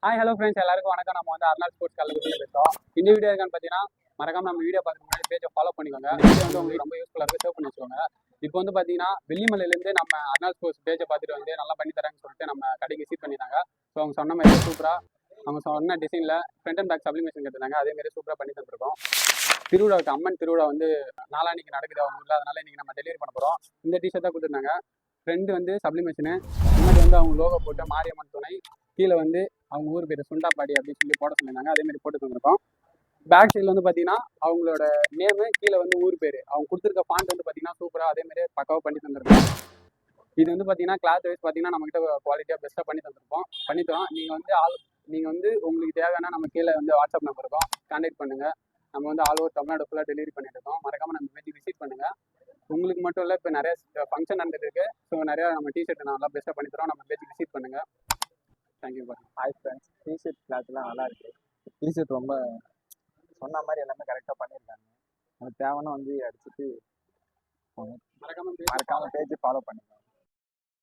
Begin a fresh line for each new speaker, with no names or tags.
Hi hello friends, எல்லாருக்கும் வணக்கம். நம்ம வந்து அர்னால் ஸ்போர்ட்ஸ் காலேஜ் பேசுகிறோம். இந்த வீடியோ இருக்கான்னு பார்த்தீங்கன்னா, மறக்காம நம்ம வீடியோ பார்த்துட்டு முன்னாடி பேஜை ஃபாலோ பண்ணிக்கோங்க. இந்த வீடியோ வந்து உங்களுக்கு ரொம்ப யூஸ்ஃபுல்லாக இருக்குது, சேவ் பண்ணி வச்சுக்கோங்க. இப்போ வந்து பார்த்தீங்கன்னா, வெள்ளிமலையிலேருந்து நம்ம அர்னால் ஸ்போர்ட்ஸ் பேஜை பார்த்துட்டு வந்து நல்லா பண்ணி தராங்கன்னு சொல்லிட்டு நம்ம கடைக்கு விசிட் பண்ணிட்டாங்க. ஸோ அவங்க சொன்ன மாதிரி சூப்பராக அவங்க சொன்ன டிசைனில் ஃப்ரண்ட் அண்ட் பேக் சப்ளிமேஷன் கேட்டிருந்தாங்க. அதேமாதிரி சூப்பராக பண்ணி தந்துருக்கோம். திருவிழாவுக்கு அம்மன் திருவிழா வந்து நாளான்னைக்கு நடக்குது அவங்க ஊரில். அதனால இன்னைக்கு நம்ம டெலிவரி பண்ண போகிறோம். இந்த டிஷர்ட் தான் கொடுத்துருந்தாங்க. ஃப்ரெண்டு வந்து சப்ளிமேஷனு, முன்னாடி வந்து அவங்க லோகோ போட்டு மாரியம்மன் துணை, கீழே வந்து அவங்க ஊர் பேர் சுண்டாப்பாடி அப்படின்னு சொல்லி போட சொல்லியிருந்தாங்க. அதேமாதிரி போட்டு தந்திருக்கோம். பேக் சைடில் வந்து பார்த்தீங்கன்னா அவங்களோட நேமு, கீழே வந்து ஊர் பேர், அவங்க கொடுத்துருக்க ஃபாண்ட் வந்து பார்த்தீங்கன்னா சூப்பராக அதேமாதிரி பக்காவாக பண்ணி தந்திருக்கோம். இது வந்து பார்த்தீங்கன்னா கிளாத் வைஸ் பார்த்தீங்கன்னா நம்மகிட்ட குவாலிட்டியாக பெஸ்ட்டாக பண்ணி தரோம். நீங்கள் வந்து உங்களுக்கு தேவையான நம்ம கீழே வந்து வாட்ஸ்அப் நம்பர் இருக்கும், கான்டாக்ட் பண்ணுங்கள். நம்ம வந்து ஆல் ஓவர் தமிழ்நாடு ஃபுல்லாக டெலிவரி பண்ணிட்டு இருக்கோம். மறக்காமல் நம்ம பேஜ் விசிட் பண்ணுங்கள். உங்களுக்கு மட்டும் இல்லை, இப்போ நிறைய ஃபங்க்ஷன் நடந்துட்டு இருக்கு. ஸோ நிறையா நம்ம டிஷர்ட் நல்லா பெஸ்ட்டாக பண்ணி தரோம். நம்ம பேஜ் விசிட் பண்ணுங்கள். Thank you bye.
Hi friends, T shirt கிளாத்லாம் நல்லா இருக்குது. டிஷர்ட் ரொம்ப சொன்ன மாதிரி எல்லாமே கரெக்டாக பண்ணியிருக்காங்க. அது தேவைன்னா வந்து அடிச்சுட்டு
மறக்காமல்
பேஜ் ஃபாலோ பண்ணிக்கலாம்.